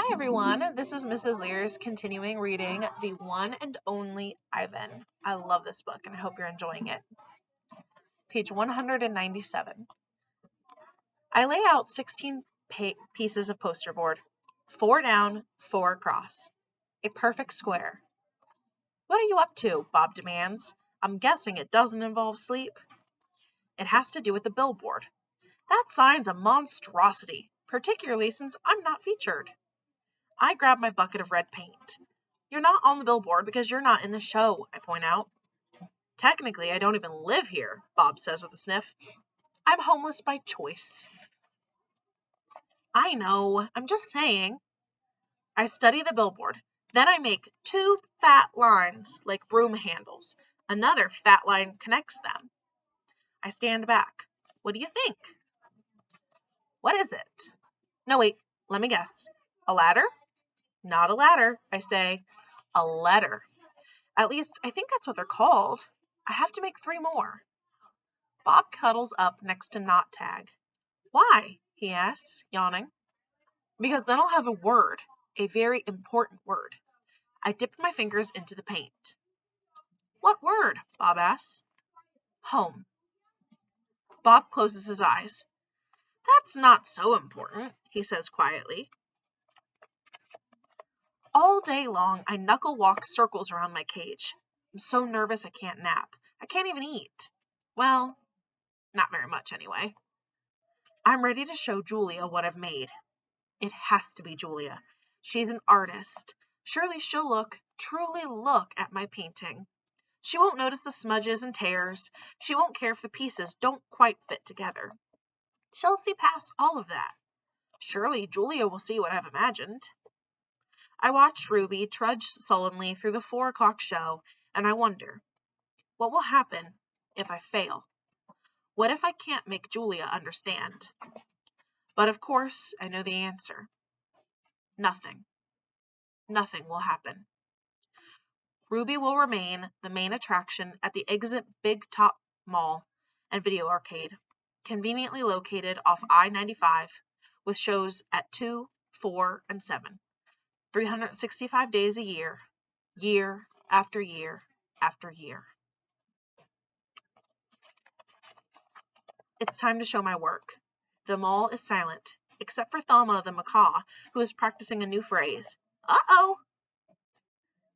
Hi everyone, this is Mrs. Luehrs continuing reading The One and Only Ivan. I love this book and I hope you're enjoying it. Page 197. I lay out 16 pieces of poster board, 4 down, 4 across. A perfect square. What are you up to? Bob demands. I'm guessing it doesn't involve sleep. It has to do with the billboard. That sign's a monstrosity, particularly since I'm not featured. I grab my bucket of red paint. You're not on the billboard because you're not in the show, I point out. Technically, I don't even live here, Bob says with a sniff. I'm homeless by choice. I know, I'm just saying. I study the billboard. Then I make 2 fat lines like broom handles. Another fat line connects them. I stand back. What do you think? What is it? No, wait, let me guess. A ladder? Not a ladder, I say. A letter. At least, I think that's what they're called. I have to make 3 more. Bob cuddles up next to Knot Tag. Why? He asks, yawning. Because then I'll have a word, a very important word. I dip my fingers into the paint. What word? Bob asks. Home. Bob closes his eyes. That's not so important, he says quietly. All day long, I knuckle walk circles around my cage. I'm so nervous I can't nap. I can't even eat. Well, not very much anyway. I'm ready to show Julia what I've made. It has to be Julia. She's an artist. Surely she'll truly look at my painting. She won't notice the smudges and tears. She won't care if the pieces don't quite fit together. She'll see past all of that. Surely Julia will see what I've imagined. I watch Ruby trudge sullenly through the 4 o'clock show, and I wonder, what will happen if I fail? What if I can't make Julia understand? But of course, I know the answer. Nothing. Nothing will happen. Ruby will remain the main attraction at the Exit Big Top Mall and Video Arcade, conveniently located off I-95, with shows at 2, 4, and 7, 365 days a year, year after year after year. It's time to show my work. The mall is silent, except for Thelma the macaw, who is practicing a new phrase. Uh-oh!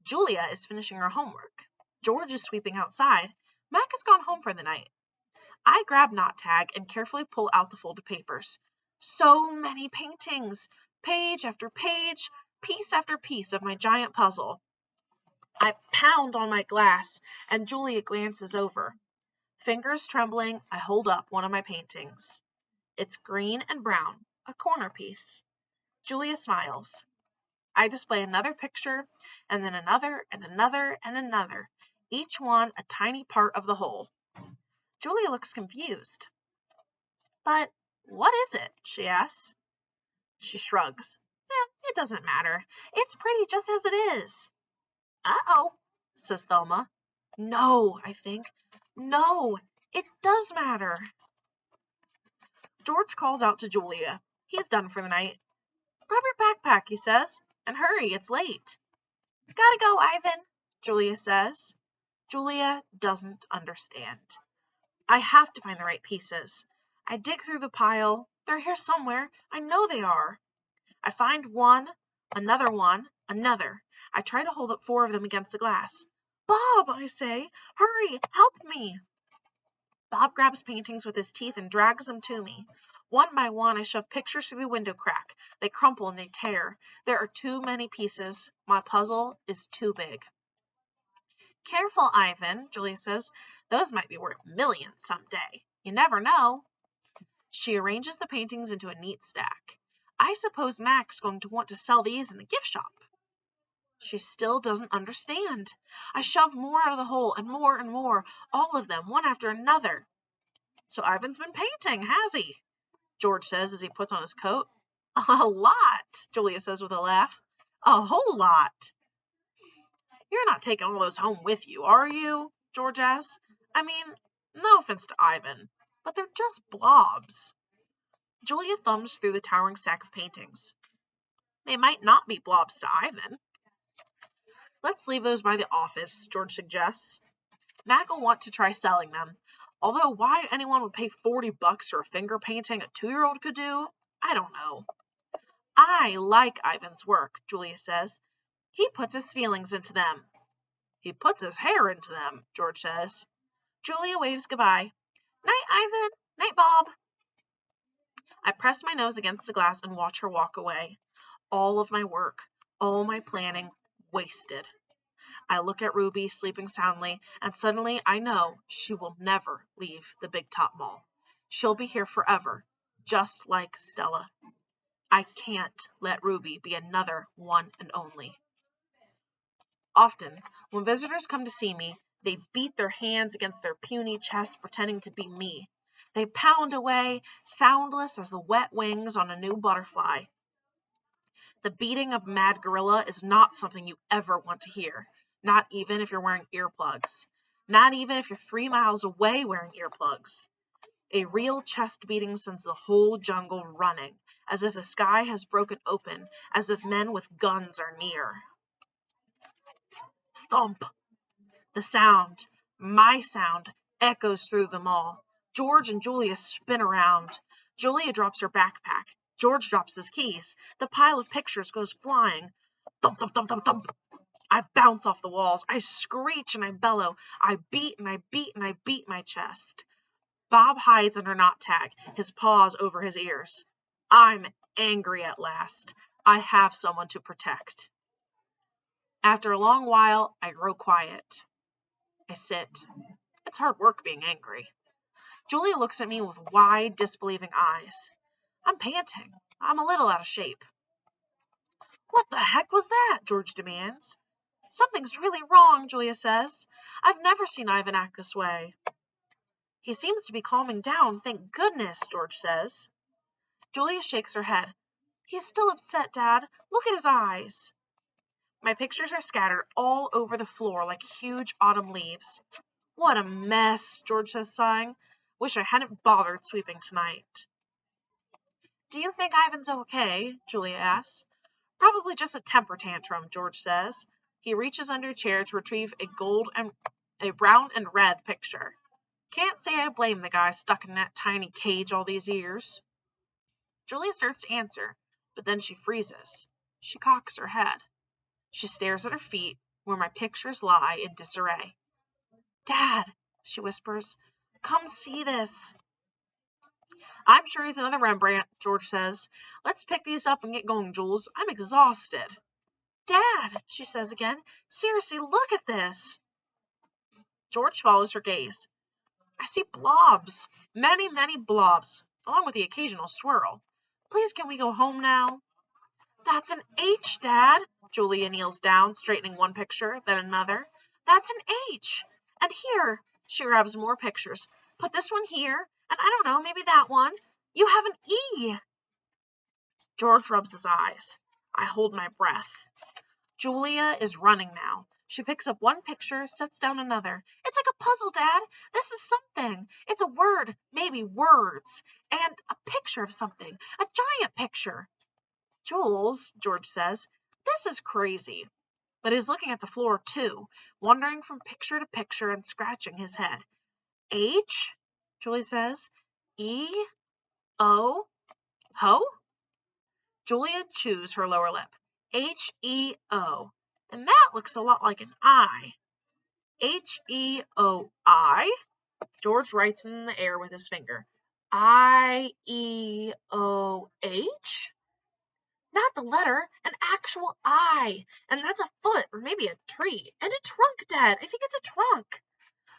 Julia is finishing her homework. George is sweeping outside. Mac has gone home for the night. I grab Knot Tag and carefully pull out the folded papers. So many paintings, page after page, piece after piece of my giant puzzle. I pound on my glass, and Julia glances over. Fingers trembling, I hold up one of my paintings. It's green and brown, a corner piece. Julia smiles. I display another picture, and then another, and another, and another, each one a tiny part of the whole. Julia looks confused. But what is it? She asks. She shrugs. It doesn't matter. It's pretty just as it is. Uh-oh, says Thelma. No, I think. No, it does matter. George calls out to Julia. He's done for the night. Grab your backpack, he says, and hurry, it's late. Gotta go, Ivan, Julia says. Julia doesn't understand. I have to find the right pieces. I dig through the pile. They're here somewhere. I know they are. I find one, another one, another. I try to hold up 4 of them against the glass. Bob, I say, hurry, help me. Bob grabs paintings with his teeth and drags them to me. One by one, I shove pictures through the window crack. They crumple and they tear. There are too many pieces. My puzzle is too big. Careful, Ivan, Julia says. Those might be worth millions someday. You never know. She arranges the paintings into a neat stack. I suppose Mac's going to want to sell these in the gift shop. She still doesn't understand. I shove more out of the hole and more, all of them, one after another. So Ivan's been painting, has he? George says as he puts on his coat. A lot, Julia says with a laugh. A whole lot. You're not taking all those home with you, are you? George asks. I mean, no offense to Ivan, but they're just blobs. Julia thumbs through the towering stack of paintings. They might not be blobs to Ivan. Let's leave those by the office, George suggests. Mac will want to try selling them. Although why anyone would pay $40 for a finger painting a 2-year-old could do, I don't know. I like Ivan's work, Julia says. He puts his feelings into them. He puts his hair into them, George says. Julia waves goodbye. Night, Ivan. Night, Bob. I press my nose against the glass and watch her walk away. All of my work, all my planning, wasted. I look at Ruby sleeping soundly, and suddenly I know she will never leave the Big Top Mall. She'll be here forever, just like Stella. I can't let Ruby be another one and only. Often, when visitors come to see me, they beat their hands against their puny chests pretending to be me. They pound away, soundless as the wet wings on a new butterfly. The beating of a mad gorilla is not something you ever want to hear, not even if you're wearing earplugs, not even if you're 3 miles away wearing earplugs. A real chest beating sends the whole jungle running, as if the sky has broken open, as if men with guns are near. Thump! The sound, my sound, echoes through the mall. George and Julia spin around. Julia drops her backpack. George drops his keys. The pile of pictures goes flying. Thump, thump, thump, thump, thump. I bounce off the walls. I screech and I bellow. I beat and I beat and I beat my chest. Bob hides under knot tag, his paws over his ears. I'm angry at last. I have someone to protect. After a long while, I grow quiet. I sit. It's hard work being angry. Julia looks at me with wide, disbelieving eyes. I'm panting. I'm a little out of shape. What the heck was that? George demands. Something's really wrong, Julia says. I've never seen Ivan act this way. He seems to be calming down, thank goodness, George says. Julia shakes her head. He's still upset, Dad. Look at his eyes. My pictures are scattered all over the floor like huge autumn leaves. What a mess, George says, sighing. Wish I hadn't bothered sweeping tonight. Do you think Ivan's okay? Julia asks. Probably just a temper tantrum, George says. He reaches under a chair to retrieve a brown and red picture. Can't say I blame the guy stuck in that tiny cage all these years. Julia starts to answer, but then she freezes. She cocks her head. She stares at her feet, where my pictures lie in disarray. Dad, she whispers, come see this. I'm sure he's another Rembrandt, George says. Let's pick these up and get going, Jules. I'm exhausted. Dad, she says again, seriously, look at this. George follows her gaze. I see blobs, many, many blobs, along with the occasional swirl. Please, can we go home now? That's an H, Dad. Julia kneels down, straightening one picture, then another. That's an H. And here, she grabs more pictures. Put this one here, and I don't know, maybe that one. You have an E. George rubs his eyes. I hold my breath. Julia is running now. She picks up one picture, sets down another. It's like a puzzle, Dad. This is something. It's a word, maybe words, and a picture of something, a giant picture. Jules, George says, this is crazy. But he's looking at the floor, too, wandering from picture to picture and scratching his head. H, Julie says. E, O, ho? Julia chews her lower lip. H-E-O. And that looks a lot like an I. H-E-O-I? George writes in the air with his finger. I-E-O-H? Not the letter, an actual I. And that's a foot, or maybe a tree. And a trunk, Dad. I think it's a trunk.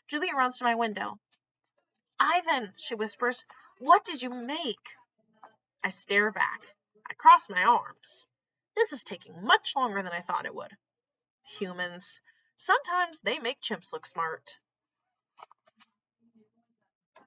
Julia runs to my window. Ivan, she whispers, what did you make? I stare back. I cross my arms. This is taking much longer than I thought it would. Humans. Sometimes they make chimps look smart.